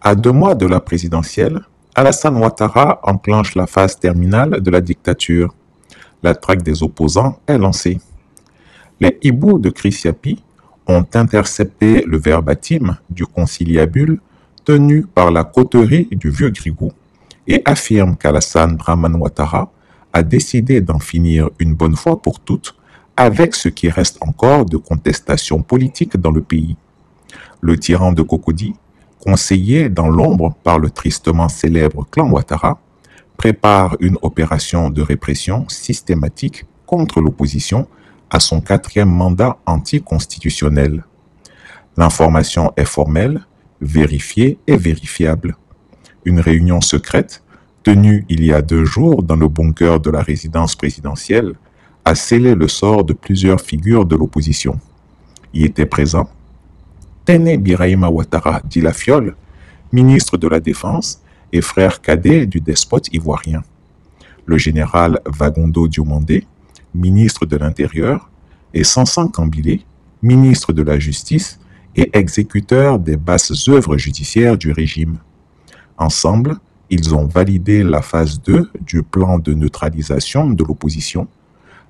À 2 mois de la présidentielle, Alassane Ouattara enclenche la phase terminale de la dictature. La traque des opposants est lancée. Les hiboux de Chris ont intercepté le verbatim du conciliabule tenu par la coterie du Vieux Grigou et affirment qu'Alassane Draman Ouattara a décidé d'en finir une bonne fois pour toutes avec ce qui reste encore de contestation politique dans le pays. Le tyran de Cocody, conseillé dans l'ombre par le tristement célèbre clan Ouattara, prépare une opération de répression systématique contre l'opposition à son 4e mandat anticonstitutionnel. L'information est formelle, vérifiée et vérifiable. Une réunion secrète, tenue il y a 2 jours dans le bunker de la résidence présidentielle, a scellé le sort de plusieurs figures de l'opposition. Y étaient présents Téné Birahima Ouattara Djilafiole, ministre de la Défense et frère cadet du despote ivoirien, le général Vagondo Diomandé, ministre de l'Intérieur, et Sansan Kambilé, ministre de la Justice et exécuteur des basses œuvres judiciaires du régime. Ensemble, ils ont validé la phase 2 du plan de neutralisation de l'opposition,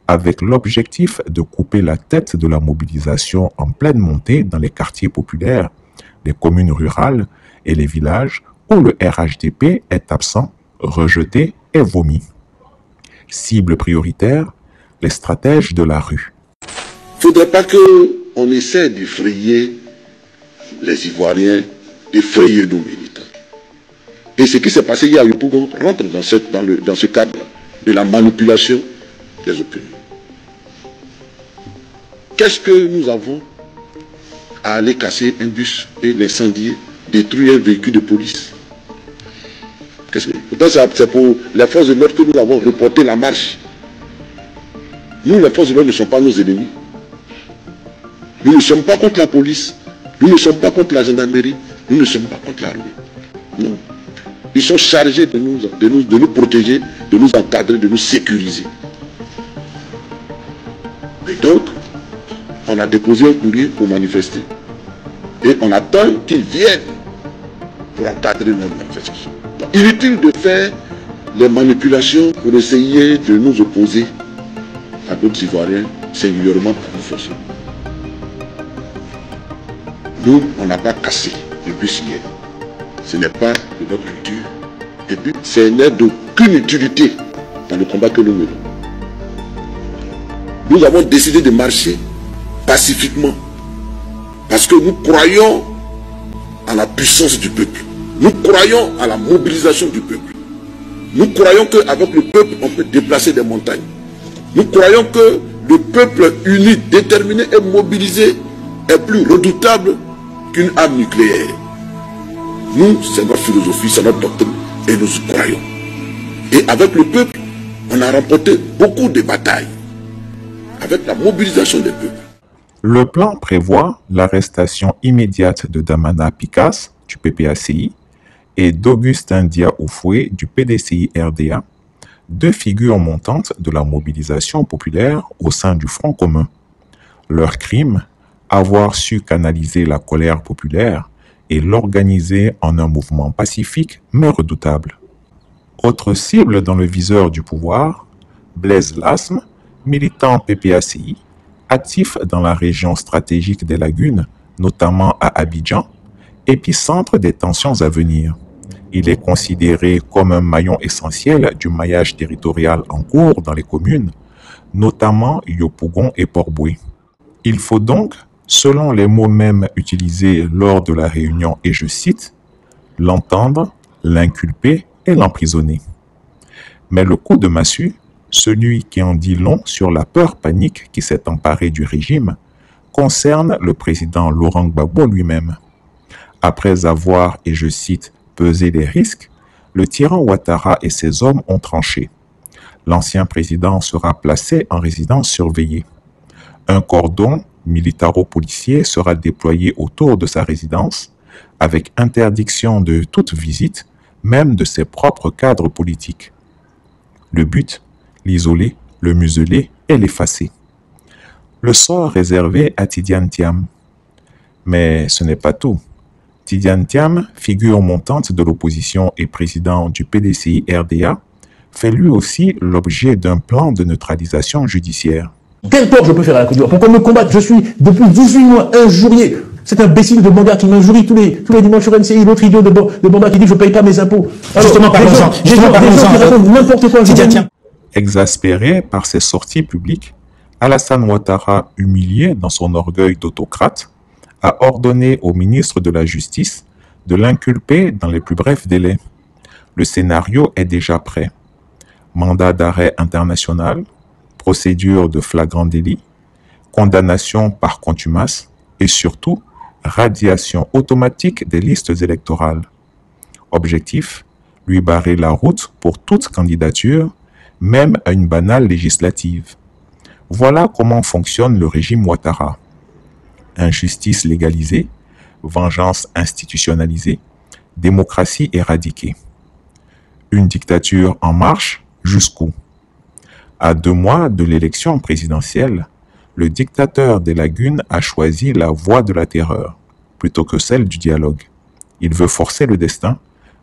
avec l'objectif de couper la tête de la mobilisation en pleine montée dans les quartiers populaires, les communes rurales et les villages où le RHDP est absent, rejeté et vomi. Cible prioritaire, les stratèges de la rue. Il ne faudrait pas qu'on essaie d'effrayer les Ivoiriens, d'effrayer nos militants. Et ce qui s'est passé hier à Yopougon rentre dans ce cadre de la manipulation des opinions. Qu'est-ce que nous avons à aller casser un bus et l'incendier, détruire un véhicule de police? Pourtant, c'est pour les forces de l'ordre que nous avons reporté la marche. Nous, les forces de l'ordre ne sont pas nos ennemis. Nous ne sommes pas contre la police. Nous ne sommes pas contre la gendarmerie. Nous ne sommes pas contre l'armée. Non. Ils sont chargés de nous protéger, de nous encadrer, de nous sécuriser. Et donc, on a déposé un courrier pour manifester. Et on attend qu'ils viennent pour encadrer notre manifestation. Donc, inutile de faire les manipulations pour essayer de nous opposer à d'autres Ivoiriens, singulièrement à nos forces. Nous, on n'a pas cassé le bus hier. Ce n'est pas de notre culture. Et puis, ce n'est d'aucune utilité dans le combat que nous menons. Nous avons décidé de marcher pacifiquement. Parce que nous croyons à la puissance du peuple. Nous croyons à la mobilisation du peuple. Nous croyons qu'avec le peuple, on peut déplacer des montagnes. Nous croyons que le peuple uni, déterminé et mobilisé est plus redoutable qu'une arme nucléaire. Nous, c'est notre philosophie, c'est notre doctrine, et nous y croyons. Et avec le peuple, on a remporté beaucoup de batailles. Avec la mobilisation des peuples. Le plan prévoit l'arrestation immédiate de Damana Picasse, du PPACI, et d'Augustin Dia-Oufoué, du PDCI-RDA, 2 figures montantes de la mobilisation populaire au sein du Front commun. Leur crime, avoir su canaliser la colère populaire et l'organiser en un mouvement pacifique mais redoutable. Autre cible dans le viseur du pouvoir, Blaise Lasme, militant PPACI, actif dans la région stratégique des Lagunes, notamment à Abidjan, épicentre des tensions à venir. Il est considéré comme un maillon essentiel du maillage territorial en cours dans les communes, notamment Yopougon et Port-Boué. Il faut donc, selon les mots mêmes utilisés lors de la réunion, et je cite, l'entendre, l'inculper et l'emprisonner. Mais le coup de massue, celui qui en dit long sur la peur panique qui s'est emparée du régime, concerne le président Laurent Gbagbo lui-même. Après avoir, et je cite, pesé les risques, le tyran Ouattara et ses hommes ont tranché. L'ancien président sera placé en résidence surveillée. Un cordon militaro-policier sera déployé autour de sa résidence, avec interdiction de toute visite, même de ses propres cadres politiques. Le but, l'isoler, le museler et l'effacer. Le sort réservé à Tidiane Thiam. Mais ce n'est pas tout. Tidiane Thiam, figure montante de l'opposition et président du PDCI-RDA, fait lui aussi l'objet d'un plan de neutralisation judiciaire. Quel tort je peux faire à la Côte d'Ivoire? Pourquoi me combattre? Je suis depuis 18 mois injurié. Cet imbécile de Banga qui m'injurie tous les dimanches sur NCI, l'autre idiot de Banga qui dit que je ne paye pas mes impôts. Alors, justement, parlons-en. Des gens qui racontent n'importe quoi. Exaspéré par ses sorties publiques, Alassane Ouattara, humilié dans son orgueil d'autocrate, a ordonné au ministre de la Justice de l'inculper dans les plus brefs délais. Le scénario est déjà prêt. Mandat d'arrêt international, procédure de flagrant délit, condamnation par contumace et surtout radiation automatique des listes électorales. Objectif, lui barrer la route pour toute candidature, même à une banale législative. Voilà comment fonctionne le régime Ouattara. Injustice légalisée, vengeance institutionnalisée, démocratie éradiquée. Une dictature en marche jusqu'où? À 2 mois de l'élection présidentielle, le dictateur des lagunes a choisi la voie de la terreur, plutôt que celle du dialogue. Il veut forcer le destin,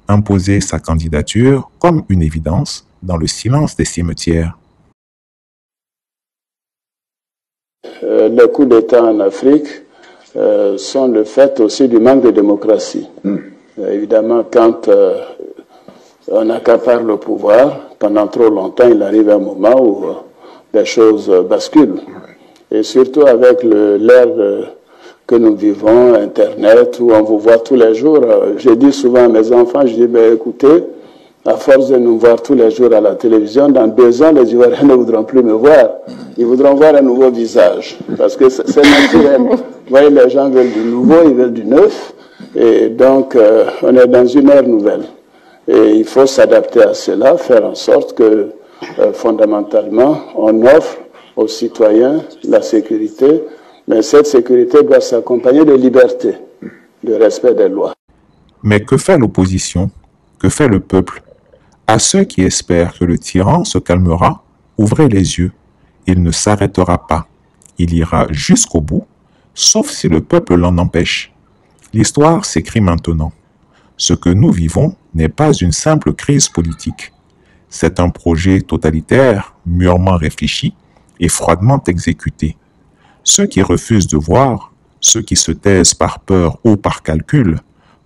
imposer sa candidature comme une évidence dans le silence des cimetières. Les coups d'État en Afrique sont le fait aussi du manque de démocratie. Évidemment, quand on accapare le pouvoir, pendant trop longtemps, il arrive un moment où les choses basculent. Et surtout avec l'ère que nous vivons, Internet, où on vous voit tous les jours. Je dis souvent à mes enfants, je dis, ben, écoutez, à force de nous voir tous les jours à la télévision, dans 2 ans, les Ivoiriens ne voudront plus me voir. Ils voudront voir un nouveau visage. Parce que c'est naturel. Vous voyez, les gens veulent du nouveau, ils veulent du neuf. Et donc, on est dans une ère nouvelle. Et il faut s'adapter à cela, faire en sorte que, fondamentalement, on offre aux citoyens la sécurité, mais cette sécurité doit s'accompagner de liberté, de respect des lois. Mais que fait l'opposition? Que fait le peuple? À ceux qui espèrent que le tyran se calmera, ouvrez les yeux. Il ne s'arrêtera pas. Il ira jusqu'au bout, sauf si le peuple l'en empêche. L'histoire s'écrit maintenant. Ce que nous vivons n'est pas une simple crise politique. C'est un projet totalitaire, mûrement réfléchi et froidement exécuté. Ceux qui refusent de voir, ceux qui se taisent par peur ou par calcul,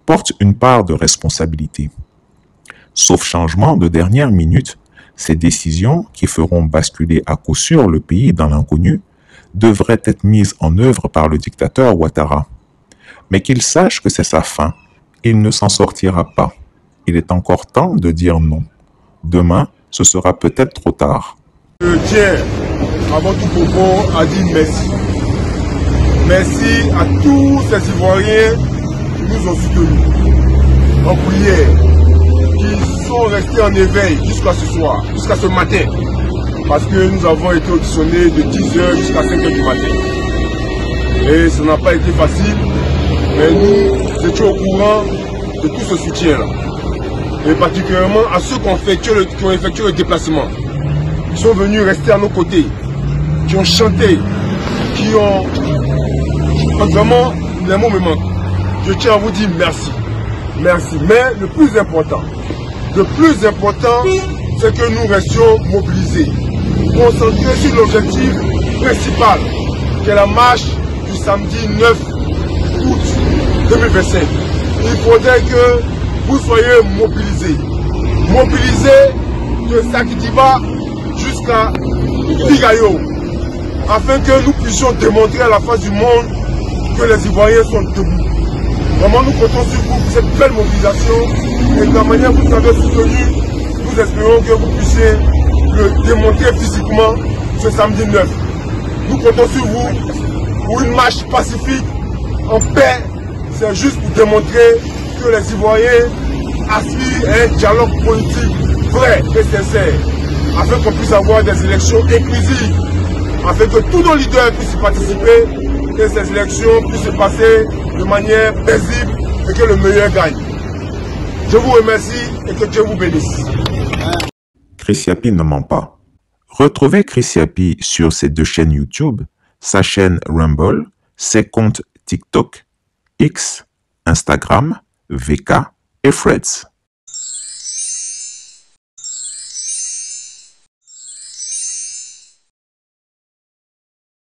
portent une part de responsabilité. Sauf changement de dernière minute, ces décisions qui feront basculer à coup sûr le pays dans l'inconnu devraient être mises en œuvre par le dictateur Ouattara. Mais qu'il sache que c'est sa fin. Il ne s'en sortira pas. Il est encore temps de dire non. Demain, ce sera peut-être trop tard. Je tiens, avant tout propos, à dire merci. Merci à tous ces Ivoiriens qui nous ont soutenus en prière, qui sont restés en éveil jusqu'à ce soir, jusqu'à ce matin. Parce que nous avons été auditionnés de 10h jusqu'à 5h du matin. Et ça n'a pas été facile, mais nous étions au courant de tout ce soutien-là. Et particulièrement à ceux qui ont effectué le déplacement, qui sont venus rester à nos côtés, qui ont chanté, qui ont vraiment, les mots me manquent. Je tiens à vous dire merci. Merci. Mais le plus important, c'est que nous restions mobilisés, concentrés sur l'objectif principal, qui est la marche du samedi 9 août 2025. Il faudrait que vous soyez mobilisés. Mobilisés de Sakidiba jusqu'à Pigayo, afin que nous puissions démontrer à la face du monde que les Ivoiriens sont debout. Vraiment, nous comptons sur vous pour cette belle mobilisation et de la manière que vous nous avez soutenu, nous espérons que vous puissiez le démontrer physiquement ce samedi 9. Nous comptons sur vous pour une marche pacifique, en paix. C'est juste pour démontrer que les Ivoiriens aspirent à un dialogue politique vrai et sincère, afin qu'on puisse avoir des élections inclusives, afin que tous nos leaders puissent y participer, que ces élections puissent se passer de manière paisible et que le meilleur gagne. Je vous remercie et que Dieu vous bénisse. Chris Yapi ne ment pas. Retrouvez Chris Yapi sur ses 2 chaînes YouTube, sa chaîne Rumble, ses comptes TikTok, X Instagram, VK et Freds.